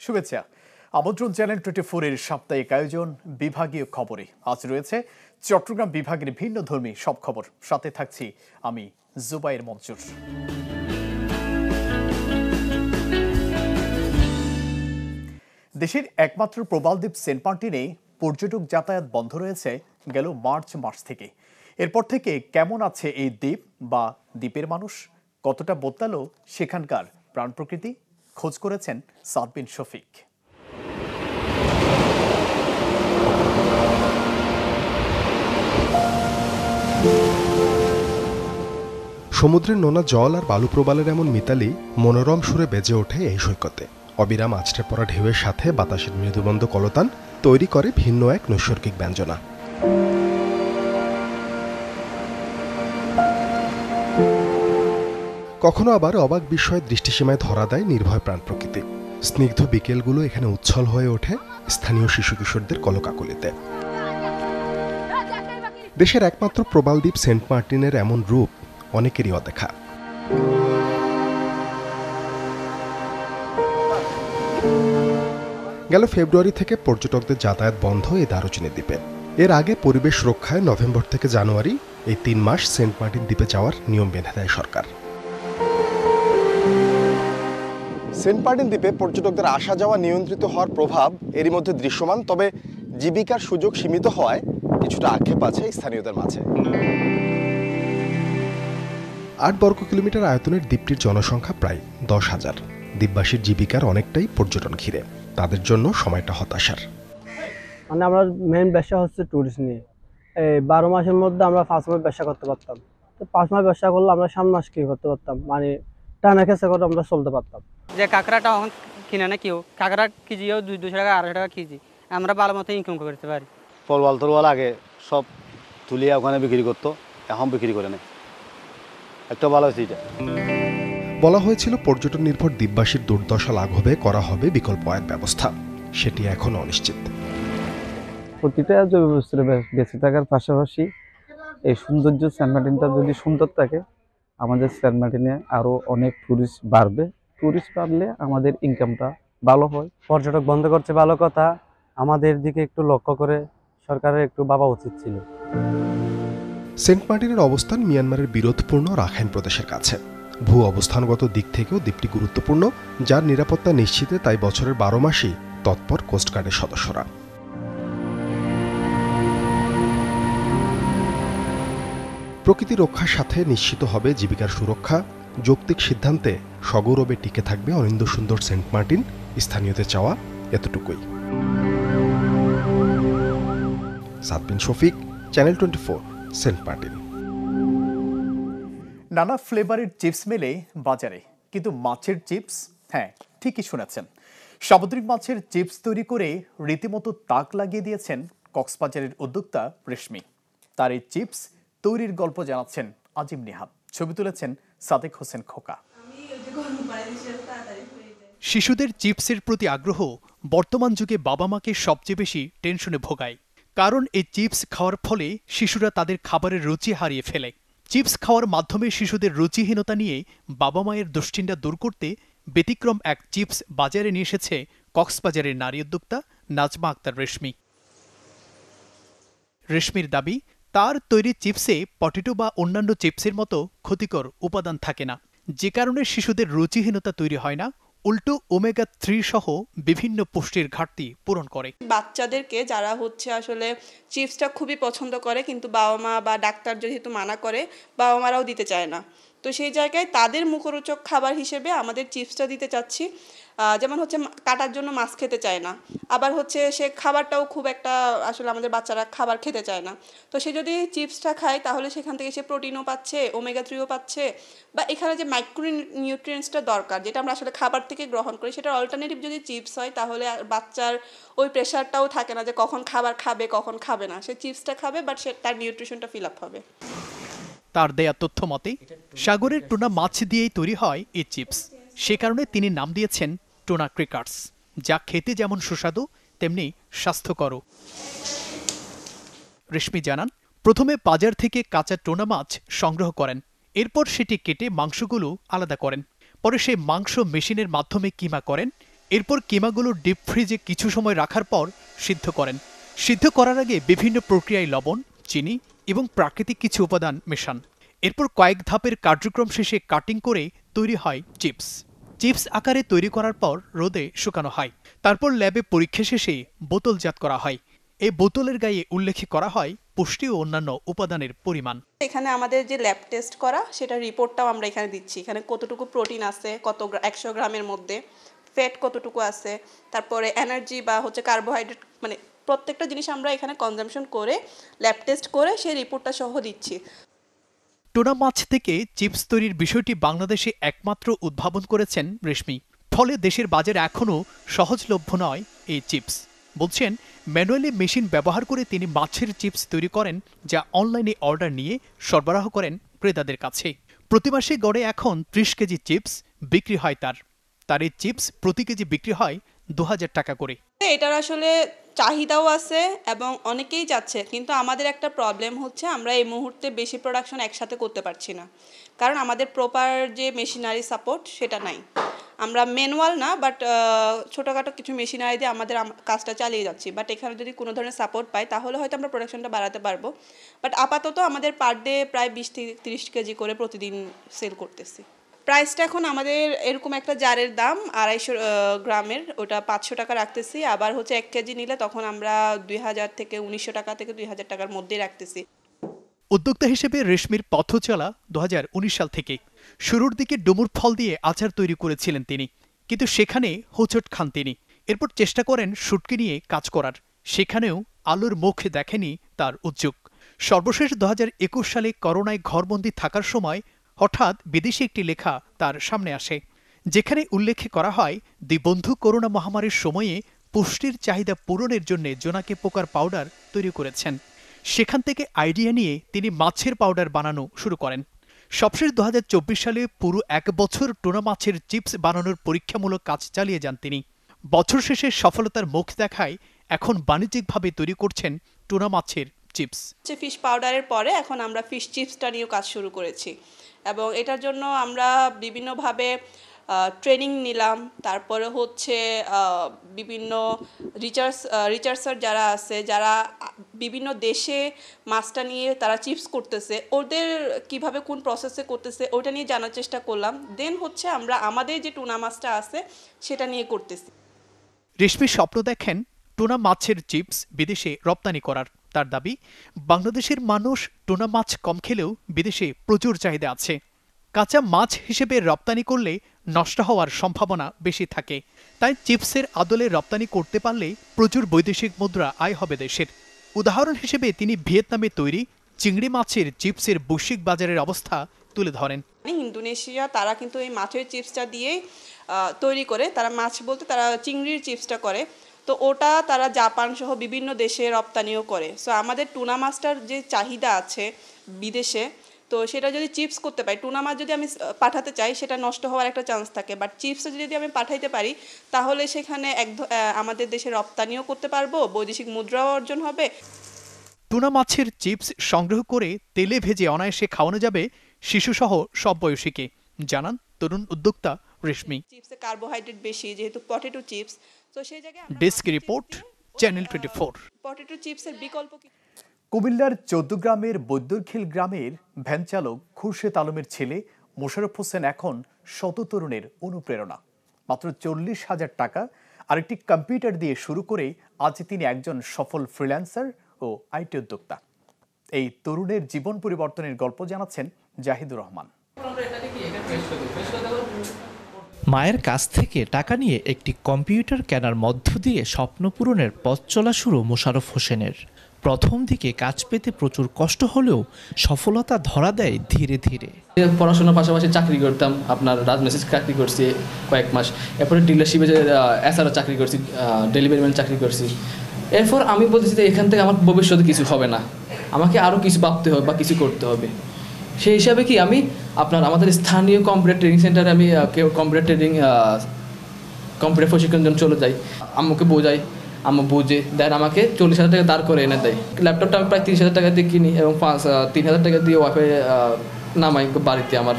শুভেচ্ছা। আমন্ত্রণ চ্যানেল 24 এর সাপ্তাহিক আয়োজন বিভাগীয় খবরে। আজ রয়েছে চট্টগ্রাম বিভাগের ভিন্নধর্মী সব খবর। সাথে থাকছি আমি জুবাইর মনসুর। দেশের একমাত্র প্রবালদ্বীপ সেন্ট মার্টিনে পর্যটক যাতায়াত বন্ধ রয়েছে গেল মার্চ মাস থেকে। এরপর থেকে কেমন আছে এই দ্বীপ বা দ্বীপের মানুষ, কতটা বদলালো সেখানকার প্রাণ প্রকৃতি, খোঁজ করেছেন সাদ বিন শফিক। সমুদ্রের নোনা জল আর বালু প্রবালের এমন মিতালি মনোরম সুরে বেজে ওঠে এই সৈকতে। অবিরাম আছড়ে পড়া ঢেউয়ের সাথে বাতাসের মৃদুমন্দ কলতান তৈরি করে ভিন্ন এক নৈসর্গিক ব্যঞ্জনা। কখনো আবার অবাক বিস্ময়ের দৃষ্টিসীমায় ধরা দেয় নির্ভয় প্রাণ প্রকৃতি। স্নিগ্ধ বিকেলগুলো এখানে উচ্ছল হয়ে ওঠে স্থানীয় শিশু কিশোরদের কলকাকলিতে। দেশের একমাত্র প্রবালদ্বীপ সেন্ট মার্টিনের এমন রূপ অনেকেরই অদেখা। গেল ফেব্রুয়ারি থেকে পর্যটকদের যাতায়াত বন্ধ এই দারুচিনি দ্বীপে। এর আগে পরিবেশ রক্ষায় নভেম্বর থেকে জানুয়ারি এই 3 মাস সেন্ট মার্টিন দ্বীপে যাওয়ার নিয়ম বেঁধে দেয় সরকার। সেন্ট মার্টিন দ্বীপে পর্যটকদের আসা যাওয়া নিয়ন্ত্রিত হওয়ার প্রভাব এরই মধ্যে দৃশ্যমান, তবে জীবিকার সুযোগ সীমিত হওয়ায় কিছুটা আক্ষেপ আছে স্থানীয়দের মাঝে। 8 বর্গ কিলোমিটার আয়তনের দ্বীপটির জনসংখ্যা প্রায় 10,000। দ্বীপবাসীর জীবিকার অনেকটাই পর্যটন ঘিরে। তাদের জন্য সময়টা হতাশার। মানে আমরা মেইন ব্যবসা হচ্ছে ট্যুরিস্ট নিয়ে। এই 12 মাসের মধ্যে আমরা 5 মাস ব্যবসা করতে পারতাম, তো 5 মাস ব্যবসা করলে আমরা 7 মাস কি করতে পারতাম, মানে টানা খেসা করে আমরা চলতে পারতাম। যে কাঁকড়াটা এখন কিনে না কেউ, কাঁকড়া কেজিও 200 টাকা 250 টাকা কেজি, আমরা ভালো মতো ইনকাম করতে পারি। পরওয়াল তরওয়াল আগে সব তুলিয়া ওখানে বিক্রি করতো, এখন বিক্রি করে না। একটা ভালো হয়েছে এটা। বলা হয়েছিল পর্যটন নির্ভর দ্বীপবাসীর দুর্দশা লাঘবে করা হবে বিকল্প এক ব্যবস্থা, সেটি এখন অনিশ্চিত। প্রতিটা জৈব বস্তুর বেঁচে থাকার পাশাপাশি এই সৌন্দর্য সেন্ট মার্টিনটা যদি সুন্দর থাকে, আমাদের সেন্ট মার্টিনে আরও অনেক ট্যুরিস্ট বাড়বে। ট্যুরিস্ট বাড়লে আমাদের ইনকামটা ভালো হয়। পর্যটক বন্ধ করছে ভালো কথা, আমাদের দিকে একটু লক্ষ্য করে সরকারের একটু ভাবা উচিত ছিল। সেন্ট মার্টিনের অবস্থান মিয়ানমারের বিরোধপূর্ণ রাখাইন প্রদেশের কাছে। ভূ অবস্থানগত দিক থেকেও দ্বীপটি গুরুত্বপূর্ণ, যার নিরাপত্তা নিশ্চিতে তাই বছরের 12 মাসই তৎপর কোস্টগার্ডের সদস্যরা। প্রকৃতি রক্ষার সাথে নিশ্চিত হবে জীবিকার সুরক্ষা। যৌক্তিক সিদ্ধান্তে সগৌরবে টিকে থাকবে অনিন্দ সুন্দর সেন্ট মার্টিন। স্থানীয়দের চাওয়া এতটুকুই। সাদ বিন শফিক, চ্যানেল 24, সেন্ট মার্টিন। নানা ফ্লেভারের চিপস মেলে বাজারে, কিন্তু মাছের চিপস, হ্যাঁ ঠিকই শুনেছেন, সামুদ্রিক মাছের চিপস তৈরি করে রীতিমতো তাক লাগিয়ে দিয়েছেন কক্সবাজারের উদ্যোক্তা রেশমি। তার এই চিপস তৈরির গল্প জানাচ্ছেন আজিম নিহাত, ছবি তুলেছেন সাদেক হোসেন খোকা। শিশুদের চিপসের প্রতি আগ্রহ বর্তমান যুগে বাবা মাকে সবচেয়ে বেশি টেনশনে ভোগায়। কারণ এই চিপস খাওয়ার ফলে শিশুরা তাদের খাবারের রুচি হারিয়ে ফেলে। চিপস খাওয়ার মাধ্যমে শিশুদের রুচিহীনতা নিয়ে বাবা মায়ের দুশ্চিন্তা দূর করতে ব্যতিক্রম এক চিপস বাজারে নিয়ে এসেছে কক্সবাজারের নারী উদ্যোক্তা নাজমা আক্তার রেশমি। রেশমির দাবি, তার তৈরি চিপসে পটেটো বা অন্যান্য চিপসের মতো ক্ষতিকর উপাদান থাকে না, যে কারণে শিশুদের রুচিহীনতা তৈরি হয় না, উল্টো ওমেগা 3 সহ বিভিন্ন পুষ্টির ঘাটতি পূরণ করে। বাচ্চাদেরকে যারা আসলে চিপসটা খুবই পছন্দ করে, কিন্তু বাবা মা বা ডাক্তার যেহেতু মানা করে, বাবা মারাও দিতে চায় না, তো সেই জায়গায় তাদের মুখরোচক খাবার হিসেবে আমাদের চিপসটা দিতে চাচ্ছি। যেমন কাটার জন্য মাছ খেতে চায় না, আবার সে খাবারটাও খুব একটা আসলে আমাদের বাচ্চারা খাবার খেতে চায় না, তো সে যদি চিপসটা খায় তাহলে সেখান থেকে সে প্রোটিনও পাচ্ছে, ওমেগা 3ও পাচ্ছে, বা এখানে যে মাইক্রো নিউট্রিয়েন্টসটা দরকার যেটা আমরা আসলে খাবার থেকে গ্রহণ করি, সেটার অল্টারনেটিভ যদি চিপস হয় তাহলে বাচ্চার ওই প্রেশারটাও থাকে না যে কখন খাবার খাবে কখন খাবে না, সে চিপসটা খাবে, বাট সে তার নিউট্রিশনটা ফিল আপ হবে। তার দেয়া তথ্য মতে সাগরের টুনা মাছ দিয়েই তৈরি হয় এই চিপস, সে কারণে তিনি নাম দিয়েছেন টুনা ক্র্যাকার্স, যা খেতে যেমন সুস্বাদু তেমনি স্বাস্থ্যকরও। রেশমি জানান, প্রথমে বাজার থেকে কাঁচা টুনা মাছ সংগ্রহ করেন, এরপর সেটি কেটে মাংসগুলো আলাদা করেন, পরে সেই মাংস মেশিনের মাধ্যমে কিমা করেন, এরপর কিমাগুলো ডিপ ফ্রিজে কিছু সময় রাখার পর সিদ্ধ করেন। সিদ্ধ করার আগে বিভিন্ন প্রক্রিয়ায় লবণ, চিনি এবং প্রাকৃতিক কিছু উপাদান মেশান। এরপর কয়েক ধাপের কার্যক্রম শেষে কাটিং করে তৈরি হয় চিপস। চিপস আকারে তৈরি করার পর রোদে শুকানো হয়। তারপর ল্যাবে পরীক্ষা শেষে বোতলজাত করা হয়। এই বোতলের গায়ে উল্লেখ করা হয় পুষ্টি ও অন্যান্য উপাদানের পরিমাণ। এখানে আমাদের যে ল্যাব টেস্ট করা সেটা রিপোর্টটাও আমরা এখানে দিচ্ছি। এখানে কতটুকু প্রোটিন আছে, 100 গ্রামের মধ্যে ফ্যাট কতটুকু আছে, তারপরে এনার্জি বা কার্বোহাইড্রেট, মানে প্রত্যেকটা জিনিস আমরা এখানে কনজাম্পশন করে ল্যাব টেস্ট করে সেই রিপোর্টটা সহ দিচ্ছি। টুনা মাছ থেকে চিপস তৈরির বিষয়টি বাংলাদেশে একমাত্র উদ্ভাবন করেছেন রেশমি। ফলে দেশের বাজারে এখনও সহজলভ্য নয় এই চিপস। বলছেন, ম্যানুয়ালি মেশিন ব্যবহার করে তিনি মাছের চিপস তৈরি করেন, যা অনলাইনে অর্ডার নিয়ে সরবরাহ করেন ক্রেতাদের কাছে। প্রতি মাসে গড়ে এখন 30 কেজি চিপস বিক্রি হয় তার এই চিপস প্রতি কেজি বিক্রি হয় 2000 টাকা করে। এটার আসলে চাহিদাও আছে এবং অনেকেই যাচ্ছে, কিন্তু আমাদের একটা প্রবলেম হচ্ছে আমরা এই মুহূর্তে বেশি প্রোডাকশন একসাথে করতে পারছি না, কারণ আমাদের প্রপার যে মেশিনারি সাপোর্ট সেটা নাই। আমরা ম্যানুয়াল না, বাট ছোটোখাটো কিছু মেশিনারি দিয়ে আমাদের কাজটা চালিয়ে যাচ্ছি। বাট এখানে যদি কোনো ধরনের সাপোর্ট পাই তাহলে হয়তো আমরা প্রোডাকশনটা বাড়াতে পারবো। বাট আপাতত আমাদের পার ডে প্রায় 20 থেকে 30 কেজি করে প্রতিদিন সেল করতেছি। প্রাইসটা এখন আমাদের এরকম একটা জারের দাম 250 গ্রামের, ওটা 500 টাকা রাখতেছি। আবার 1 কেজি নিলে তখন আমরা 2000 থেকে 1900 টাকা থেকে 2000 টাকার মধ্যেই রাখতেছি। উদ্যোক্তা হিসেবে রেশমির পথ চলা 2019 সাল থেকে। শুরুর দিকে ডুমুর ফল দিয়ে আচার তৈরি করেছিলেন তিনি, কিন্তু সেখানে হোঁচট খান তিনি। এরপর চেষ্টা করেন শুটকি নিয়ে কাজ করার, সেখানেও আলোর মুখ দেখেনি তার উদ্যোগ। সর্বশেষ 2021 সালে করোনায় ঘরবন্দি থাকার সময় হঠাৎ বিদেশি একটি লেখা তার সামনে আসে, যেখানে উল্লেখ করা হয় বন্ধু করোনা মহামারীর সময়ে পুষ্টির চাহিদা পূরণের জন্য জোনাকি পোকার পাউডার তৈরি করেছেন। সেখান থেকে আইডিয়া নিয়ে তিনি মাছের পাউডার বানানো শুরু করেন। সবশেষ 2024 সালে পুরো 1 বছর টুনা মাছের চিপস বানানোর পরীক্ষামূলক কাজ চালিয়ে যান তিনি। বছর শেষে সফলতার মুখ দেখায় এখন বাণিজ্যিকভাবে তৈরি করছেন টুনা মাছের চিপস। ফিশ পাউডারের পরে এখন আমরা ফিশ চিপসটা নিয়েও কাজ শুরু করেছি, এবং এটার জন্য আমরা বিভিন্নভাবে ট্রেনিং নিলাম। তারপরে বিভিন্ন রিসার্চার যারা আছে, যারা বিভিন্ন দেশে মাছটা নিয়ে তারা চিপস করতেছে, ওদের কিভাবে কোন প্রসেসে করতেছে ওটা নিয়ে জানার চেষ্টা করলাম। দেন আমরা আমাদের যে টুনা মাছটা আছে সেটা নিয়ে করতেছি। রেশমি স্বপ্ন দেখেন টুনা মাছের চিপস বিদেশে রপ্তানি করার। তার দাবি, বাংলাদেশের মানুষ টুনা মাছ কম খেলেও বিদেশে প্রচুর চাহিদা আছে। কাঁচা মাছ হিসেবে রপ্তানি করলে নষ্ট হওয়ার সম্ভাবনা বেশি থাকে, তাই চিপসের আদলে রপ্তানি করতে পারলে প্রচুর বৈদেশিক মুদ্রা আয় হবে দেশের। উদাহরণ হিসেবে তিনি ভিয়েতনামে তৈরি চিংড়ি মাছের চিপসের বৈশ্বিক বাজারের অবস্থা তুলে ধরেন। ইন্দোনেশিয়া তারা কিন্তু এই মাছের চিপসটা দিয়েই তৈরি করে, তারা মাছ বলতে তারা চিংড়ির চিপসটা করে, তো ওটা তারা জাপান সহ বিভিন্ন দেশে রপ্তানিও করে। সো আমাদের টুনা মাছটার যে চাহিদা আছে বিদেশে, তো সেটা যদি চিপস করতে পারি, টুনা মাছ যদি আমি পাঠাতে চাই সেটা নষ্ট হওয়ার একটা চান্স থাকে, বাট চিপসটা যদি আমি পাঠাইতে পারি তাহলে সেখানে আমাদের দেশে রপ্তানিও করতে পারবো, বৈদেশিক মুদ্রাও অর্জন হবে। টুনা মাছের চিপস সংগ্রহ করে তেলে ভেজে অনায়াসে খাওয়ানো যাবে শিশুসহ সব বয়সীকে, জানান তরুণ উদ্যোক্তা রেশমি। চিপসে কার্বোহাইড্রেট বেশি, যেহেতু পটেটো চিপস, তো সেই জায়গায় ডেস্ক রিপোর্ট, চ্যানেল 24। পটেটো চিপসের বিকল্প কি? কুমিল্লার 14 গ্রামের বৈদ্যরখিল গ্রামের ভ্যান চালক খুরশেদ আলমের ছেলে মোশাররফ হোসেন এখন শত তরুণের অনুপ্রেরণা। মাত্র 40,000 টাকা আর একটি কম্পিউটার দিয়ে শুরু করে আজ তিনি একজন সফল ফ্রিল্যান্সার ও আইটি উদ্যোক্তা। এই তরুণের জীবন পরিবর্তনের গল্প জানাচ্ছেন জাহিদুর রহমান। মায়ের কাছ থেকে টাকা নিয়ে একটি কম্পিউটার কেনার মধ্য দিয়ে স্বপ্ন পূরণের পথ চলা শুরু মোশাররফ হোসেনের। প্রথম দিকে কাজ পেতে প্রচুর কষ্ট হলেও সফলতা ধরা দেয় ধীরে ধীরে। পড়াশোনার পাশাপাশি চাকরি করতাম, আপনার রাজমেসিস চাকরি করছি কয়েক মাস, এরপরে ডিলারশিপে যে এসআরও চাকরি করছি, ডেলিভারি ম্যান চাকরি করছি। এরপর আমি বলতেছি যে এখান থেকে আমার ভবিষ্যতে কিছু হবে না, আমাকে আরও কিছু ভাবতে হবে বা কিছু করতে হবে। সেই হিসাবে কি আমি আমাদের স্থানীয় কম্পিউটার ট্রেনিং সেন্টারে আমি কম্পিউটার প্রশিক্ষণের জন্য চলে যাই। আম্মুকে বোঝাই, আম্মু বুঝে দেন আমাকে 40,000 টাকা দাঁড় করে এনে দেয়। ল্যাপটপটা আমি প্রায় 30,000 টাকা দিয়ে কিনি এবং 3,000 টাকা দিয়ে ওয়াইফাই নামাই বাড়িতে আমার,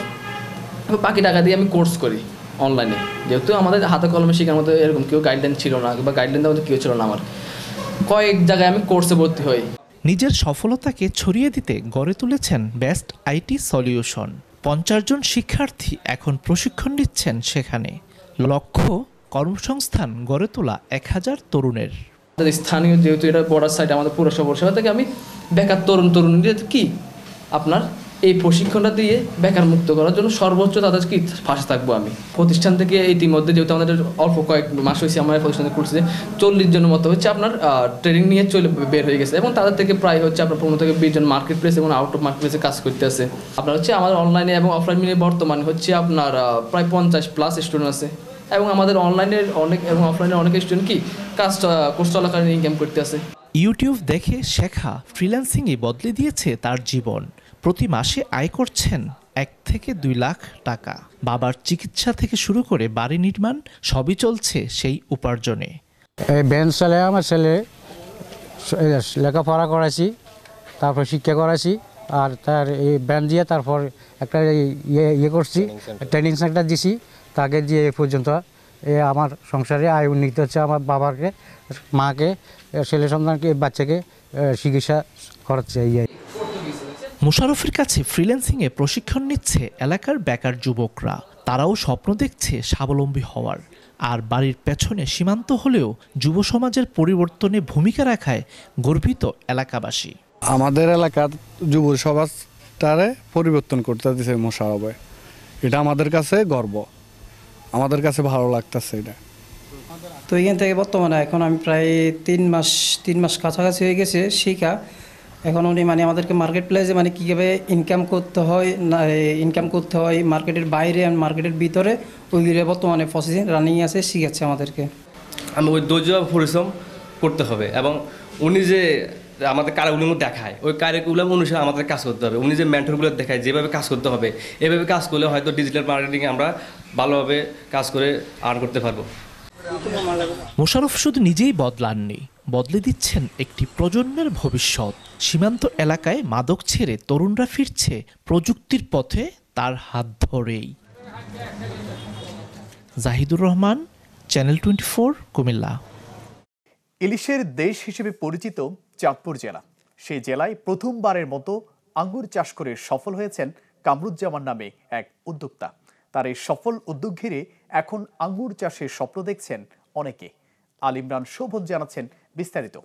বাকি টাকা দিয়ে আমি কোর্স করি। অনলাইনে, যেহেতু আমাদের হাতে কলমে শেখার মতো এরকম কেউ গাইডলাইন ছিল না, বা গাইডলাইন দেওয়ার মতো কেউ ছিল না। আমার কয়েক জায়গায় আমি কোর্সে ভর্তি হই। নিজের সফলতাকে ছড়িয়ে দিতে গড়ে তুলেছেন বেস্ট আইটি সলিউশন। 50 জন শিক্ষার্থী এখন প্রশিক্ষণ নিচ্ছেন সেখানে। লক্ষ্য কর্মসংস্থান গড়ে তোলা 1000 তরুণের। স্থানীয় যেহেতু এটা বর্ডার সাইড আমাদের পৌরসভা থেকে আমি বেকার তরুণীদের কি আপনার এই প্রশিক্ষণটা দিয়ে বেকার মুক্ত করার জন্য সর্বোচ্চ তাদের কি পাশে থাকবো আমি। প্রতিষ্ঠান থেকে ইতিমধ্যে যেহেতু আমাদের অল্প কয়েক মাস হয়েছে আমার প্রতিষ্ঠানে করছে 40 জনের মতো হচ্ছে আপনার ট্রেনিং নিয়ে চলে বের হয়ে গেছে, এবং তাদের থেকে প্রায় হচ্ছে আপনার 15 থেকে 20 জন মার্কেট প্লেস এবং আউট অফ মার্কেট প্লেসে কাজ করতে আছে। আপনার হচ্ছে আমাদের অনলাইনে এবং অফলাইন মিলে বর্তমানে হচ্ছে আপনার প্রায় 50+ স্টুডেন্ট আছে, এবং আমাদের অনলাইনের অনেক এবং অফলাইনের অনেক স্টুডেন্ট কি কোর্স চলাকালীন ইনকাম করতে আছে। ইউটিউব দেখে শেখা ফ্রিল্যান্সিংই বদলে দিয়েছে তার জীবন। প্রতি মাসে আয় করছেন 1 থেকে 2 লাখ টাকা। বাবার চিকিৎসা থেকে শুরু করে বাড়ি নির্মাণ সবই চলছে সেই উপার্জনে। এই ব্যান্ড চালে আমার ছেলে লেখাপড়া করাইছি, তারপর শিক্ষা করাইছি, আর তার এই ব্যান্ড দিয়ে তারপর একটা ইয়ে করছি, ট্রেনিং সেন্টার দিছি, তাকে দিয়ে এ পর্যন্ত আমার সংসারে আয় উন্নীত হচ্ছে। আমার বাবাকে, মাকে, ছেলে সন্তানকে, বাচ্চাকে চিকিৎসা করাচ্ছে। মোশাররফের কাছে ফ্রিল্যান্সিংয়ে প্রশিক্ষণ নিচ্ছে এলাকার বেকার যুবকরা। তারাও স্বপ্ন দেখছে স্বাবলম্বী হওয়ার। আর বাড়ির পেছনে সীমান্ত হলেও যুব সমাজের পরিবর্তনে ভূমিকা রাখায় গর্বিত এলাকাবাসী। আমাদের এলাকার যুব সমাজটারে পরিবর্তন করতে দিয়েছে মোশাররফ ভাই, এটা আমাদের কাছে গর্ব, আমাদের কাছে ভালো লাগতেছে এটা। তো এখান থেকে বর্তমানে এখন আমি প্রায় 3 মাস কাছাকাছি হয়ে গেছে শিখা। এখন উনি মানে আমাদেরকে মার্কেট প্লেসে মানে কীভাবে ইনকাম করতে হয় মার্কেটের বাইরে আর মার্কেটের ভিতরে, ওইগুলো বর্তমানে প্রসেসিং রানিং আছে, শিখাচ্ছে আমাদেরকে। আমি ওই ধৈর্য পরিশ্রম করতে হবে, এবং উনি যে আমাদের কারিগুলো দেখায় ওই কারিগুলো অনুসারে আমাদের কাজ করতে হবে। উনি যে মেন্টরগুলো দেখায় যেভাবে কাজ করতে হবে, এভাবে কাজ করলে হয়তো ডিজিটাল মার্কেটিংয়ে আমরা ভালোভাবে কাজ করে আর্ন করতে পারবো। মোশাররফ শুধু নিজেই বদলাননি, বদলে দিচ্ছেন একটি প্রজন্মের ভবিষ্যৎ। সীমান্ত এলাকায় মাদক ছেড়ে তরুণরা ফিরছে প্রযুক্তির পথে তার হাত ধরেই। জাহিদুর রহমান, চ্যানেল 24, কুমিল্লা। ইলিশের দেশ হিসেবে পরিচিত চাঁদপুর জেলা। সেই জেলায় প্রথমবারের মতো আঙ্গুর চাষ করে সফল হয়েছেন কামরুজ্জামান নামে এক উদ্যোক্তা। তার এই সফল উদ্যোগ ঘিরে এখন আঙ্গুর চাষের স্বপ্ন দেখছেন অনেকে। আল ইমরান শোভন জানাচ্ছেন বিস্তারিত।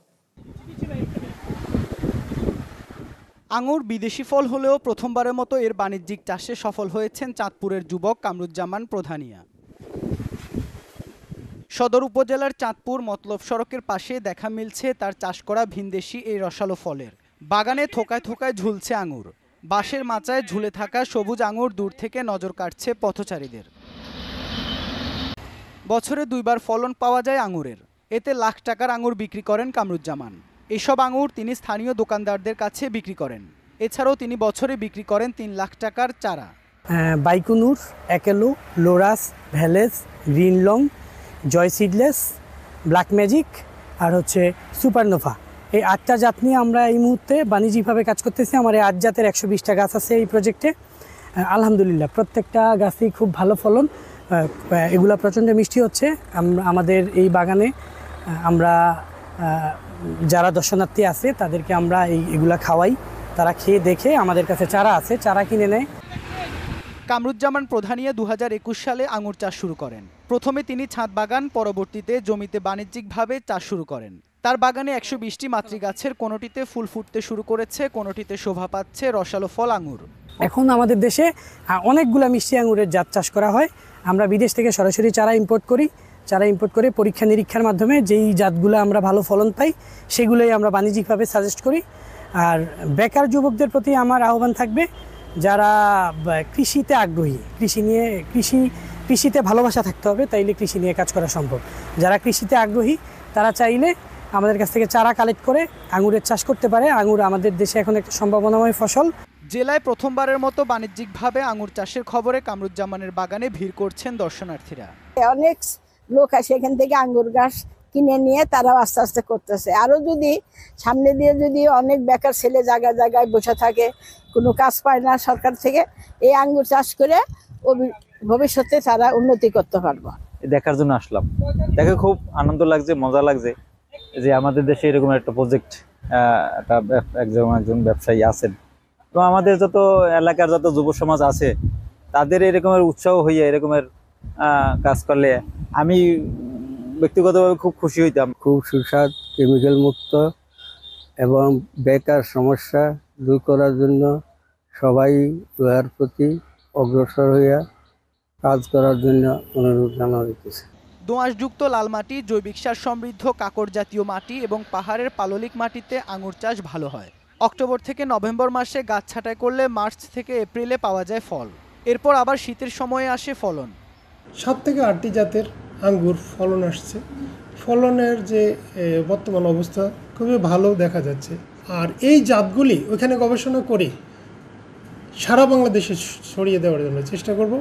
আঙ্গুর বিদেশি ফল হলেও প্রথমবারের মতো এর বাণিজ্যিক চাষে সফল হয়েছেন চাঁদপুরের যুবক কামরুজ্জামান প্রধানিয়া। সদর উপজেলার চাঁদপুর মতলব সড়কের পাশে দেখা মিলছে তার চাষ করা ভিনদেশি এই রসালো ফলের। বাগানে থোকায় থোকায় ঝুলছে আঙুর। বাঁশের মাচায় ঝুলে থাকা সবুজ আঙুর দূর থেকে নজর কাটছে পথচারীদের। বছরে 2 বার ফলন পাওয়া যায় আঙুরের। এতে লাখ টাকার আঙুর বিক্রি করেন কামরুজ্জামান। এসব আঙুর তিনি স্থানীয় দোকানদারদের কাছে বিক্রি করেন। এছাড়াও তিনি বছরে বিক্রি করেন 3 লাখ টাকার চারা। বাইকুনুর, একেলো, লোরাস, ভ্যালেস, গ্রিন লং, জয় সিডলেস, ব্ল্যাক ম্যাজিক আর হচ্ছে সুপারনোভা, এই 8টা জাত নিয়ে আমরা এই মুহূর্তে বাণিজ্যিকভাবে কাজ করতেছি। আমার এই 8 জাতের 120টা গাছ আছে এই প্রজেক্টে। আলহামদুলিল্লাহ প্রত্যেকটা গাছই খুব ভালো ফলন, এগুলা প্রচণ্ড মিষ্টি হচ্ছে। আমাদের এই বাগানে আমরা যারা দর্শনার্থী আছে তাদেরকে আমরা এগুলা খাওয়াই, তারা খেয়ে দেখে আমাদের কাছে চারা আছে, চারা কিনে নেয়। কামরুজ্জামান প্রধানিয়া 2021 সালে আঙুর চাষ শুরু করেন। প্রথমে তিনি ছাদ বাগান, পরবর্তীতে জমিতে বাণিজ্যিকভাবে চাষ শুরু করেন। তার বাগানে 120টি মাতৃ গাছের কোনোটিতে ফুল ফুটতে শুরু করেছে, কোনোটিতে শোভা পাচ্ছে রসালো ফল আঙুর। এখন আমাদের দেশে অনেকগুলা মিষ্টি আঙুরের জাত চাষ করা হয়। আমরা বিদেশ থেকে সরাসরি চারা ইম্পোর্ট করি। চারা ইম্পোর্ট করে পরীক্ষা নিরীক্ষার মাধ্যমে যেই জাতগুলো আমরা ভালো ফলন পাই সেগুলোই আমরা বাণিজ্যিকভাবে সাজেস্ট করি। আর বেকার যুবকদের প্রতি আমার আহ্বান থাকবে, যারা কৃষিতে আগ্রহী, কৃষিতে ভালোবাসা থাকতে হবে, তাইলে কৃষি নিয়ে কাজ করা সম্ভব। যারা কৃষিতে আগ্রহী তারা চাইলে আমাদের কাছ থেকে চারা কালেক্ট করে আঙুরের চাষ করতে পারে। আঙুর আমাদের দেশে এখন একটা সম্ভাবনাময় ফসল। জেলায় প্রথমবারের মতো বাণিজ্যিকভাবে আঙুর চাষের খবরে কামরুজ্জামানের বাগানে ভিড় করছেন দর্শনার্থীরা। অনেক লোক আসে এখান থেকে আঙ্গুর গাছ কিনে নিয়ে তারাও আস্তে আস্তে করতেছে। আরও যদি সামনে দিয়ে যদি অনেক বেকার ছেলে জায়গায় জায়গায় বসে থাকে, কোনো কাজ পায় না সরকার থেকে, এই আঙ্গুর চাষ করে ভবিষ্যতে তারা উন্নতি করতে পারবে। দেখার জন্য আসলাম, দেখে খুব আনন্দ লাগছে, মজা লাগছে যে আমাদের দেশে এরকম একটা প্রজেক্ট, একজন ব্যবসায়ী আছেন, তো আমাদের যত এলাকার যত যুব সমাজ আছে তাদের এরকমের উৎসাহ হইয়া এরকমের কাজ করলে আমি ব্যক্তিগতভাবে খুব খুশি হইতাম। খুব সুস্বাদ, কেমিক্যাল মুক্ত এবং বেকার সমস্যা দূর করার জন্য সবাই উহার প্রতি অগ্রসর হইয়া কাজ করার জন্য অনুরোধ জানানো হইতেছে। দোআঁশযুক্ত লাল মাটি, জৈবিক সার সমৃদ্ধ কাকর জাতীয় মাটি এবং পাহাড়ের পাললিক মাটিতে আঙুর চাষ ভালো হয়। অক্টোবর থেকে নভেম্বর মাসে গাছ ছাঁটাই করলে মার্চ থেকে এপ্রিলে পাওয়া যায় ফল। এরপর আবার শীতের সময়ে আসে ফলন। 7 থেকে 8টি জাতের আঙ্গুর ফলন আসছে। ফলনের যে বর্তমান অবস্থা খুবই ভালো দেখা যাচ্ছে। আর এই জাতগুলি ওইখানে গবেষণা করে সারা বাংলাদেশে ছড়িয়ে দেওয়ার জন্য চেষ্টা করব।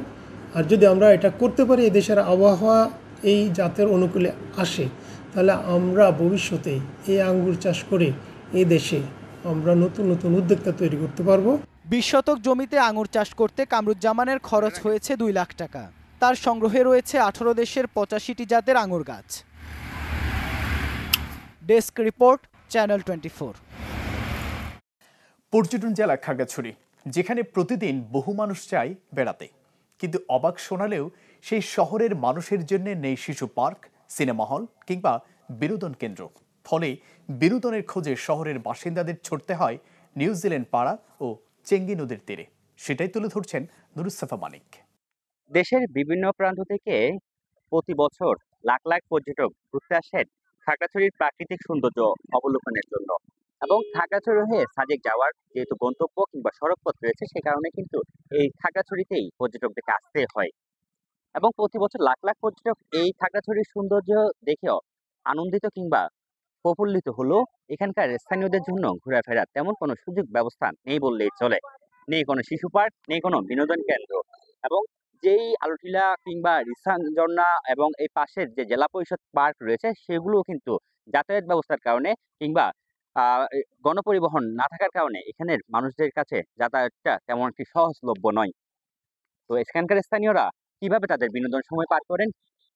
আর যদি আমরা এটা করতে পারি, এই দেশের আবহাওয়া এই জাতের অনুকূলে আসে, তাহলে আমরা ভবিষ্যতে এই আঙ্গুর চাষ করে এই দেশে আমরা নতুন নতুন উদ্যোক্তা তৈরি করতে পারবো। 20 শতক জমিতে আঙুর চাষ করতে কামরুজ্জামানের খরচ হয়েছে 2 লাখ টাকা। তার সংগ্রহে রয়েছে 18 দেশের 85টি জাতের আঙুর গাছ। Desk report, channel 24। পর্যটন জেলা খাগড়াছড়ি, যেখানে প্রতিদিন বহু মানুষ যায় বেড়াতে, কিন্তু অবাক শোনালেও সেই শহরের মানুষের জন্য নেই শিশু পার্ক, সিনেমা হল কিংবা বিনোদন কেন্দ্র। ফলে বিনোদনের খোঁজে শহরের বাসিন্দাদের ছুটতে হয় নিউজিল্যান্ড পাড়া ও চেঙ্গি নদীর তীরে। সেটাই তুলে ধরছেন নুরুসফা মানিক। দেশের বিভিন্ন প্রান্ত থেকে প্রতি বছর লাখ লাখ পর্যটক ঘুরতে আসেন খাগড়াছড়ির প্রাকৃতিক সৌন্দর্য অবলোকনের জন্য। এবং খাগড়াছড়ি হয়ে সাজেক যাওয়ার যেহেতু গন্তব্য কিংবা সড়কপথ রয়েছে, সে কারণে কিন্তু এই খাগড়াছড়িতেই পর্যটকদেরকে আসতে হয়। এবং প্রতি বছর লাখ লাখ পর্যটক এই খাগড়াছড়ির সৌন্দর্য দেখেও আনন্দিত কিংবা প্রফুল্লিত হলেও এখানকার স্থানীয়দের জন্য ঘোরাফেরার তেমন কোনো সুযোগ ব্যবস্থা নেই বললেই চলে। নেই কোনো শিশু পার্ক, নেই কোনো বিনোদন কেন্দ্র। এবং যেই আলুটিলা কিংবা রিসান ঝর্ণা এবং এই পাশের যে জেলা পরিষদ পার্ক রয়েছে, সেগুলো কিন্তু যাতায়াত ব্যবস্থার কারণে কিংবা গণপরিবহন না থাকার কারণে এখানের মানুষদের কাছে যাতায়াতটা তেমন একটি সহজলভ্য নয়। তো এখানকার স্থানীয়রা কিভাবে তাদের বিনোদন সময় পার করেন,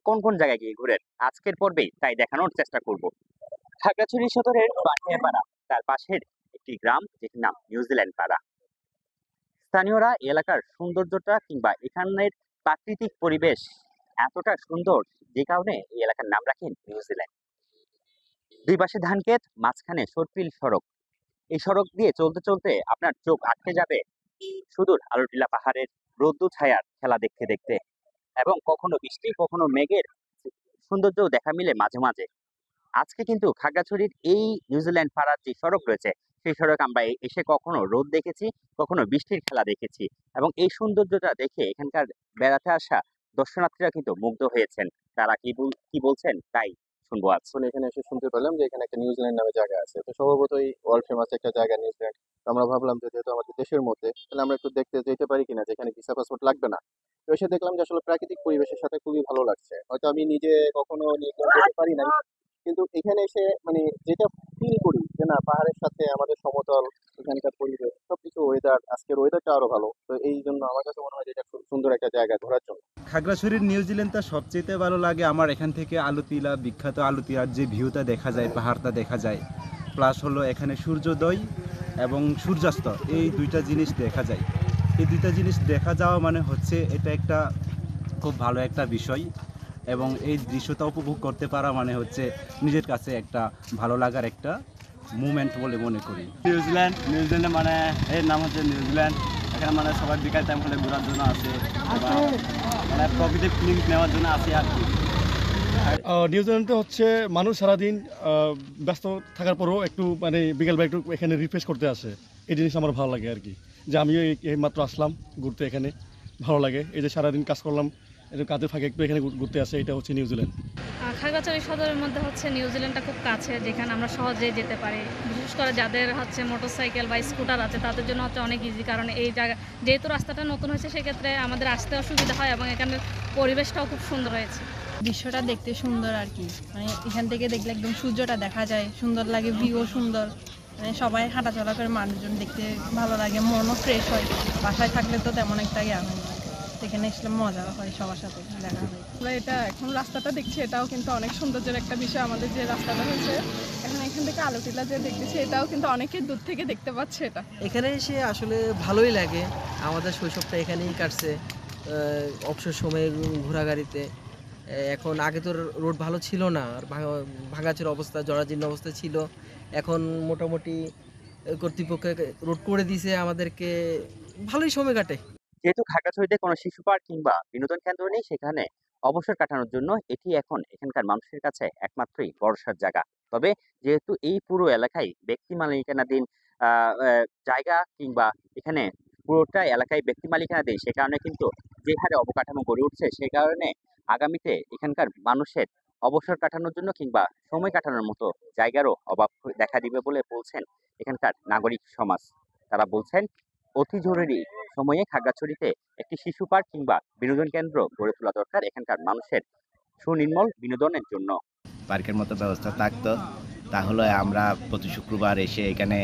কোন কোন জায়গায় গিয়ে ঘুরেন, আজকের পর্বে তাই দেখানোর চেষ্টা করব। খাগড়াছড়ি সদরের পাঠিয়াপাড়া, তার পাশের একটি গ্রাম যেটির নাম নিউজিল্যান্ড পাড়া। স্থানীয়রা এলাকার সৌন্দর্যটা কিংবা এখানের প্রাকৃতিক পরিবেশ এতটা সুন্দর, যে কারণে এই এলাকার নাম রাখেন নিউজিল্যান্ড। দুই পাশে ধানক্ষেত, মাঝখানে সরপিল সড়ক। এই সড়ক দিয়ে চলতে চলতে আপনার চোখ আটকে যাবে সুদূর আলুটিলা পাহাড়ের রোদ্দু ছায়ার খেলা দেখতে দেখতে। এবং কখনো বৃষ্টি, কখনো মেঘের সৌন্দর্য দেখা মিলে মাঝে মাঝে। আজকে কিন্তু খাগড়াছড়ির এই নিউজিল্যান্ড পাড়ার যে সড়ক রয়েছে, সেই সড়ক আমরা এসে কখনো রোদ দেখেছি, কখনো বৃষ্টির খেলা দেখেছি। এবং এই সৌন্দর্যটা দেখে এখানকার বেড়াতে আসা দর্শনার্থীরা কিন্তু মুগ্ধ হয়েছেন। তারা কি বলছেন তাই শুনবো। আসলে এখানে এসে শুনতে পেলাম যে এখানে একটা নিউজিল্যান্ড নামে জায়গা আছে। তো স্বভাবতই ওয়ার্ল্ড ফেমাস একটা জায়গা নিউজিল্যান্ড। তো আমরা ভাবলাম যে যেহেতু আমাদের দেশের মধ্যে, তাহলে আমরা একটু দেখতে যেতে পারি কিনা, যেখানে ভিসা পাসপোর্ট লাগবে না। তো এসে দেখলাম যে আসলে প্রাকৃতিক পরিবেশের সাথে খুবই ভালো লাগছে। হয়তো আমি নিজে কখনো নিউজিল্যান্ড যেতে পারি নাই, কিন্তু এখানে এসে মানে যেটা ফিল করি যে না, পাহাড়ের সাথে আমাদের সমতল, এখানকার পরিবেশ সবকিছু, ওয়েদার, আজকের ওয়েদারটা আরো ভালো। তো এই জন্য আমার কাছে মনে হয় যে এটা খুব সুন্দর একটা জায়গা ঘোরার জন্য। খাগড়াছড়ির নিউজিল্যান্ডটা সবচেয়ে ভালো লাগে আমার। এখান থেকে আলুতিলা, বিখ্যাত আলুতিলার যে ভিউটা দেখা যায়, পাহাড়টা দেখা যায়, প্লাস হলো এখানে সূর্যোদয় এবং সূর্যাস্ত, এই দুইটা জিনিস দেখা যায়। এই দুইটা জিনিস দেখা যাওয়া মানে হচ্ছে এটা একটা খুব ভালো একটা বিষয়। এবং এই দৃশ্যটা উপভোগ করতে পারা মানে হচ্ছে নিজের কাছে একটা ভালো লাগার একটা মুভমেন্ট বলে মনে করি। নিউজিল্যান্ড মানে এর নাম হচ্ছে নিউজিল্যান্ড। এখানে মানে সবাই বিকাল টাইম হলে ঘোরার জন্য আসে, মানে প্রকৃতির ফিলিং নেওয়ার জন্য আসে আর কি। নিউজিল্যান্ডে হচ্ছে মানুষ সারাদিন ব্যস্ত থাকার পরেও একটু মানে বিকেলবেলা একটু এখানে রিফ্রেশ করতে আসে। এই জিনিস আমার ভালো লাগে আর কি, যে আমিও এই মাত্র আসলাম ঘুরতে, এখানে ভালো লাগে। এই যে সারাদিন কাজ করলাম, একটু কাজের ফাঁকে একটু এখানে ঘুরতে আসে, এটা হচ্ছে নিউজিল্যান্ড। খাগড়াছড়ি সদরের মধ্যে হচ্ছে নিউজিল্যান্ডটা খুব কাছে, যেখানে আমরা সহজেই যেতে পারি। বিশেষ করে যাদের হচ্ছে মোটরসাইকেল বা স্কুটার আছে, তাদের জন্য হচ্ছে অনেক ইজি। কারণ এই জায়গা যেহেতু রাস্তাটা নতুন হয়েছে, সেক্ষেত্রে আমাদের আসতে অসুবিধা হয় এবং এখানের পরিবেশটাও খুব সুন্দর হয়েছে। দৃশ্যটা দেখতে সুন্দর আর কি, মানে এখান থেকে দেখলে একদম সূর্যটা দেখা যায়, সুন্দর লাগে, ভিউও সুন্দর। মানে সবাই হাঁটাচলা করে, মানুষজন দেখতে ভালো লাগে, মনও ফ্রেশ হয়। বাসায় থাকলে তো তেমন একটা আনন্দ। এখানে আসলে মজা হয়, সবার সাথে দেখা হয়। আমরা এটা এখন রাস্তাটা দেখছি, এটাও কিন্তু অনেক সৌন্দর্যের একটা বিষয়। আমাদের যে রাস্তাটা হয়েছে এখন এখান থেকে আলোটিলা যে দেখতেছি, এটাও কিন্তু অনেকে দূর থেকে দেখতে পাচ্ছে। এটা এখানে এসে আসলে ভালোই লাগে। আমাদের শৈশবটা এখানেই কাটছে, অবসর সময়ে ঘোরাগাড়িতে। এখন আগে তো রোড ভালো ছিল না, আর ভাঙাচোর অবস্থা, জরাজীর্ণ অবস্থা ছিল। এখন মোটামুটি কর্তৃপক্ষ রোড করে দিয়েছে, আমাদেরকে ভালোই সময় কাটে। যেহেতু খাগড়াছড়িতে কোনো শিশু পার্ক কিংবা বিনোদন কেন্দ্র নেই, সেখানে অবসর কাটানোর জন্য এটি এখন এখানকার মানুষের কাছে একমাত্রই ভরসার জায়গা। তবে যেহেতু এই পুরো এলাকায় ব্যক্তি মালিকানাধীন জায়গা কিংবা এখানে পুরোটা এলাকায় ব্যক্তি মালিকানাধীন, সে কারণে কিন্তু যে হারে অবকাঠামো গড়ে উঠছে, সে কারণে আগামীতে এখানকার মানুষের অবসর কাটানোর জন্য কিংবা সময় কাটানোর মতো জায়গারও অভাব দেখা দিবে বলে বলছেন এখানকার নাগরিক সমাজ। তারা বলছেন অতি জরুরি সময়ে খাগড়াছড়িতে একটি শিশু পার্ক কিংবা বিনোদন কেন্দ্র গড়ে তোলা দরকার এখানকার মানুষের সুনির্মল বিনোদনের জন্য। পার্কের মতো ব্যবস্থা থাকতো, তাহলে আমরা প্রতি শুক্রবার এসে এখানে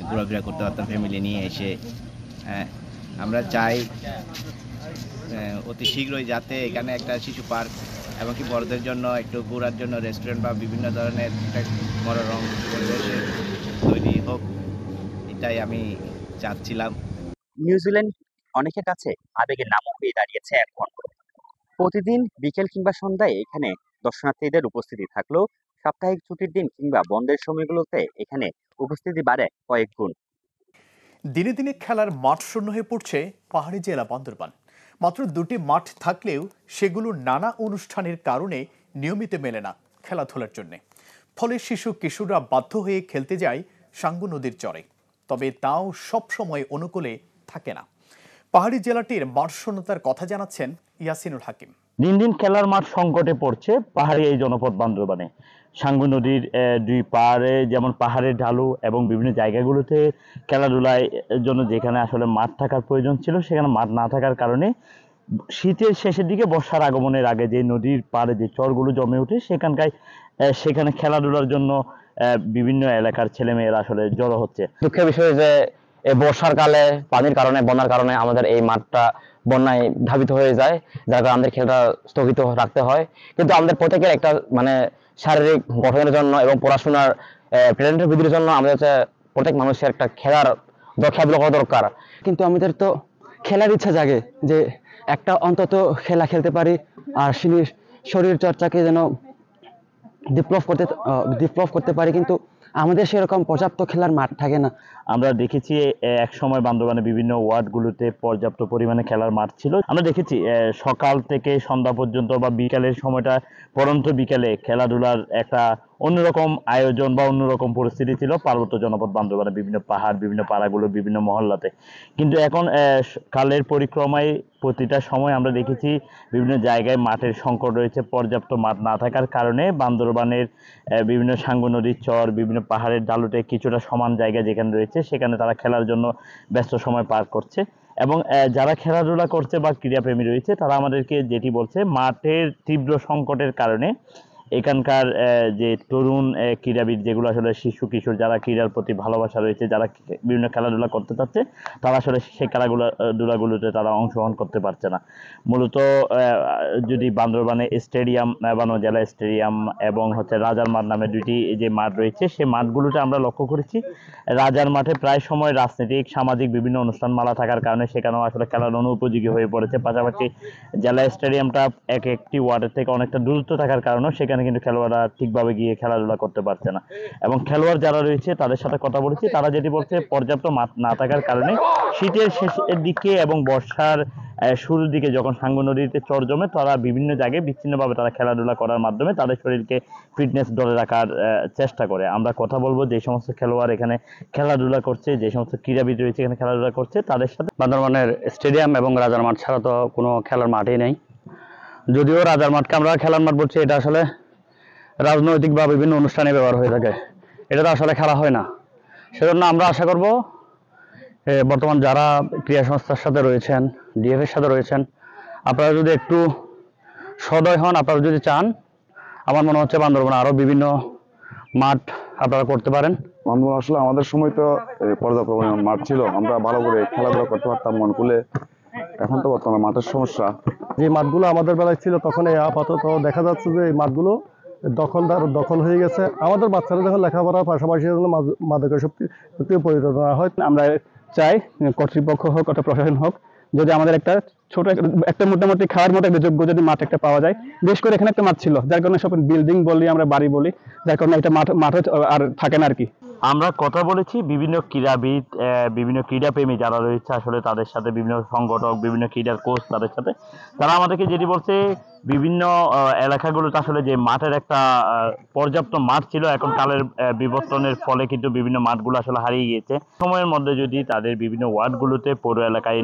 ঘোরাফেরা করতে পারতাম ফ্যামিলি নিয়ে এসে। আমরা চাই অতি শীঘ্রই যাতে এখানে একটা শিশু পার্ক এবং কি বড়দের জন্য একটু ঘোরার জন্য রেস্টুরেন্ট বা বিভিন্ন ধরনের একটা মনোরম পরিবেশে তৈরি হোক, এটাই আমি চাচ্ছিলাম। নিউজিল্যান্ড অনেকের কাছে আবেগের নাম হয়ে দাঁড়িয়েছে এখন। প্রতিদিন বিকেল কিংবা সন্ধ্যায় এখানে দর্শনার্থীদের উপস্থিতি থাকলেও সাপ্তাহিক ছুটির দিন কিংবা বন্ধের সময়গুলোতে এখানে উপস্থিতি বাড়ে কয়েক গুণ। দিনে দিনে খেলার মাঠ শূন্য হয়ে পড়ছে পাহাড়ি জেলা বান্দরবান। মাত্র 2টি মাঠ থাকলেও সেগুলো নানা অনুষ্ঠানের কারণে নিয়মিত মেলে না খেলাধুলার জন্য। ফলে শিশু কিশোররা বাধ্য হয়ে খেলতে যায় সাঙ্গু নদীর চরে। তবে তাও সব সময় অনুকূলে থাকে না। পাহাড়ি জেলাটির মাঠ শূন্যতার কথা জানাচ্ছেন ইয়াসিনুল হাকিম। দিন দিন খেলার মাঠ সংকটে পড়ছে পাহাড়ি এই জনপদ বান্দরবানে। সাঙ্গু নদীর দুই পাড়ে যেমন পাহাড়ের ঢালু এবং বিভিন্ন জায়গাগুলোতে খেলাধুলার জন্য যেখানে আসলে মাঠ থাকার প্রয়োজন ছিল, সেখানে মাঠ না থাকার কারণে শীতের শেষের দিকে বর্ষার আগমনের আগে যে নদীর পাড়ে যে চরগুলো জমে ওঠে সেখানে খেলাধুলার জন্য বিভিন্ন এলাকার ছেলেমেয়েরা আসলে জড়ো হচ্ছে। দুঃখের বিষয় যে এই বর্ষার কালে পানির কারণে, বন্যার কারণে আমাদের এই মাঠটা বন্যায় ধাবিত হয়ে যায়, যার কারণে আমাদের খেলাটা স্থগিত রাখতে হয়। কিন্তু আমাদের প্রত্যেকের একটা শারীরিক গঠনের জন্য এবং পড়াশোনার ট্যালেন্টের বৃদ্ধির জন্য আমাদের প্রত্যেক মানুষের একটা খেলার খেলাধুলা করা দরকার। কিন্তু আমাদের তো খেলার ইচ্ছা জাগে যে একটা অন্তত খেলা খেলতে পারি আর শরীর চর্চাকে যেন ডিপ্লভ করতে পারি, কিন্তু আমাদের সেরকম পর্যাপ্ত খেলার মাঠ থাকে না। আমরা দেখেছি এক সময় বান্দরবানে বিভিন্ন ওয়ার্ডগুলোতে পর্যাপ্ত পরিমাণে খেলার মাঠ ছিল। আমরা দেখেছি সকাল থেকে সন্ধ্যা পর্যন্ত বা বিকালের সময়টা পরন্ত বিকালে খেলাধুলার একটা অন্যরকম আয়োজন বা অন্যরকম পরিস্থিতি ছিল পার্বত্য জনপদ বান্দরবানে বিভিন্ন পাহাড়, বিভিন্ন পাড়াগুলো, বিভিন্ন মহল্লাতে। কিন্তু এখন কালের পরিক্রমায় প্রতিটা সময় আমরা দেখেছি বিভিন্ন জায়গায় মাঠের সংকট রয়েছে। পর্যাপ্ত মাঠ না থাকার কারণে বান্দরবানের বিভিন্ন সাঙ্গু নদীর চর, বিভিন্ন পাহাড়ের ঢালুতে কিছুটা সমান জায়গা যেখানে রয়েছে সেখানে তারা খেলার জন্য ব্যস্ত সময় পার করছে। এবং যারা খেলাধুলা করছে বা ক্রীড়াপ্রেমী রয়েছে তারা আমাদেরকে যেটি বলছে, মাঠের তীব্র সংকটের কারণে এখানকার যে তরুণ ক্রীড়াবিদ, যেগুলো আসলে শিশু কিশোর যারা ক্রীড়ার প্রতি ভালোবাসা রয়েছে, যারা বিভিন্ন খেলাধুলা করতে চাচ্ছে, তারা আসলে সেই খেলাধুলাগুলোতে তারা অংশগ্রহণ করতে পারছে না। মূলত যদি বান্দরবানে স্টেডিয়াম, বান্দরবান জেলা স্টেডিয়াম এবং রাজার মাঠ নামে দুইটি যে মাঠ রয়েছে, সেই মাঠগুলোতে আমরা লক্ষ্য করেছি রাজার মাঠে প্রায় সময় রাজনৈতিক, সামাজিক বিভিন্ন অনুষ্ঠানমালা থাকার কারণে সেখানেও আসলে খেলার অনুপযোগী হয়ে পড়েছে। পাশাপাশি জেলা স্টেডিয়ামটা একটি ওয়ার্ডের থেকে অনেকটা দূরত্ব থাকার কারণেও সেখানে কিন্তু খেলোয়াড়রা ঠিকভাবে গিয়ে খেলাধুলা করতে পারছে না। এবং খেলোয়াড় যারা রয়েছে তাদের সাথে কথা বলেছি, তারা যেটি বলছে পর্যাপ্ত মাঠ না থাকার কারণে শীতের শেষের দিকে এবং বর্ষার শুরুর দিকে যখন সাঙ্গু নদীতে চর জমে, তারা বিভিন্ন জায়গায় বিচ্ছিন্নভাবে তারা খেলাধুলা করার মাধ্যমে তাদের শরীরকে ফিটনেস ধরে রাখার চেষ্টা করে। আমরা কথা বলবো যে সমস্ত খেলোয়াড় এখানে খেলাধুলা করছে, যে সমস্ত ক্রীড়াবিদ রয়েছে এখানে খেলাধুলা করছে তাদের সাথে। বান্দরবানের স্টেডিয়াম এবং রাজার মাঠ ছাড়া তো কোনো খেলার মাঠই নেই। যদিও রাজার মাঠকে আমরা খেলার মাঠ বলছি, এটা আসলে রাজনৈতিক বা বিভিন্ন অনুষ্ঠানে ব্যবহার হয়ে থাকে, এটা তো আসলে খেলা হয় না। সেজন্য আমরা আশা করব বর্তমান যারা ক্রীড়া সংস্থার সাথে রয়েছেন, ডিএফের সাথে রয়েছেন, আপনারা যদি একটু সদয় হন, আপনারা যদি চান, আমার মনে হচ্ছে বান্দরবানে আরও বিভিন্ন মাঠ আপনারা করতে পারেন। বান্দরবান আসলে আমাদের সময় তো পর্যাপ্ত পরিমাণ মাঠ ছিল, আমরা ভালো করে খেলাধুলা করতে পারতাম মন খুলে। এখন তো বর্তমানে মাঠের সমস্যা। যে মাঠগুলো আমাদের বেলায় ছিল তখন এই আপাতত দেখা যাচ্ছে যে এই মাঠগুলো দখল হয়ে গেছে। আমাদের বাচ্চারা যখন লেখাপড়ার পাশাপাশি মাদকাসক্তি পরিণত না হয়, আমরা চাই কর্তৃপক্ষ হোক অথবা প্রশাসন হোক, যদি আমাদের একটা ছোট একটা মোটামুটি খাওয়ার মতো একটা যোগ্য যদি মাঠ একটা পাওয়া যায়। বিশেষ করে এখানে একটা মাঠ ছিল, যার কারণে সব বিল্ডিং বলি, আমরা বাড়ি বলি, যার কারণে একটা মাঠে আর থাকে না আর কি। আমরা কথা বলেছি বিভিন্ন ক্রীড়াবিদ, বিভিন্ন ক্রীড়াপ্রেমী যারা রয়েছে আসলে তাদের সাথে, বিভিন্ন সংগঠক, বিভিন্ন ক্রীড়ার কোচ তাদের সাথে। তারা আমাদেরকে যেটি বলছে, বিভিন্ন এলাকাগুলোতে আসলে যে মাঠের একটা পর্যাপ্ত মাঠ ছিল, এখন কালের বিবর্তনের ফলে কিন্তু বিভিন্ন মাঠগুলো আসলে হারিয়ে গিয়েছে। সময়ের মধ্যে যদি তাদের বিভিন্ন ওয়ার্ডগুলোতে পৌর এলাকায়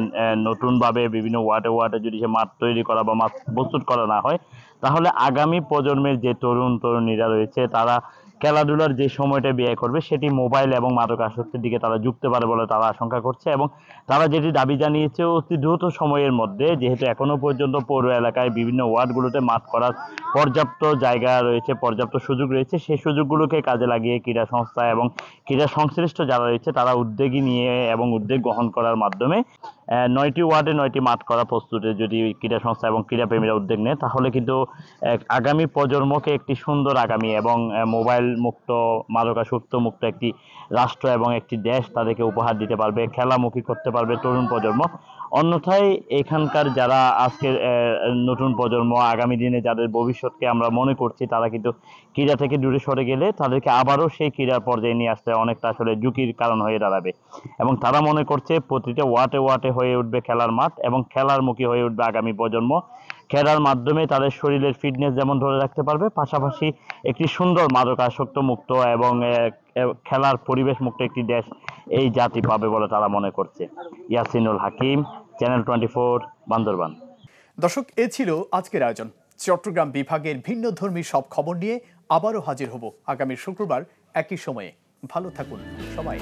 নতুনভাবে বিভিন্ন ওয়ার্ডে যদি সে মাঠ তৈরি করা বা মাঠ প্রস্তুত করা না হয়, তাহলে আগামী প্রজন্মের যে তরুণীরা রয়েছে তারা খেলাধুলার যে সময়টা ব্যয় করবে সেটি মোবাইল এবং মাদকাসক্তির দিকে তারা ঝুঁকতে পারে বলে তারা আশঙ্কা করছে। এবং তারা যেটি দাবি জানিয়েছে, অতি দ্রুত সময়ের মধ্যে, যেহেতু এখনো পর্যন্ত পৌর এলাকায় বিভিন্ন ওয়ার্ডগুলোতে মাঠ করার পর্যাপ্ত জায়গা রয়েছে, পর্যাপ্ত সুযোগ রয়েছে, সেই সুযোগগুলোকে কাজে লাগিয়ে ক্রীড়া সংস্থা এবং ক্রীড়া সংশ্লিষ্ট যারা রয়েছে তারা উদ্যোগী নিয়ে এবং উদ্যোগ গ্রহণ করার মাধ্যমে 9টি ওয়ার্ডে 9টি মাঠ করা প্রস্তুতে যদি ক্রীড়া সংস্থা এবং ক্রীড়াপ্রেমীরা উদ্যোগ নেয়, তাহলে কিন্তু আগামী প্রজন্মকে একটি সুন্দর আগামী এবং মোবাইল মুক্ত, মাদকাসক্ত মুক্ত একটি রাষ্ট্র এবং একটি দেশ তাদেরকে উপহার দিতে পারবে, খেলামুখী করতে পারবে তরুণ প্রজন্ম। অন্যথায় এখানকার যারা আজকের নতুন প্রজন্ম, আগামী দিনে যাদের ভবিষ্যৎকে আমরা মনে করছি, তারা কিন্তু ক্রীড়া থেকে দূরে সরে গেলে তাদেরকে আবারও সেই ক্রীড়ার পর্যায়ে নিয়ে আসতে অনেকটা আসলে ঝুঁকির কারণ হয়ে দাঁড়াবে। এবং তারা মনে করছে প্রতিটা ওয়াটে হয়ে উঠবে খেলার মাঠ এবং খেলার মুখী হয়ে উঠবে আগামী প্রজন্ম। খেলার মাধ্যমে তাদের শরীরের ফিটনেস যেমন ধরে রাখতে পারবে, পাশাপাশি একটি সুন্দর মাদকাসক্ত মুক্ত এবং খেলার পরিবেশ মুক্ত একটি দেশ এই জাতি পাবে বলে তারা মনে করছে। ইয়াসিনুল হাকিম, চ্যানেল 24, বান্দরবান। দর্শক, এ ছিল আজকের আয়োজন। চট্টগ্রাম বিভাগের ভিন্ন ধর্মী সব খবর নিয়ে আবারও হাজির হব আগামী শুক্রবার একই সময়ে। ভালো থাকুন সবাই।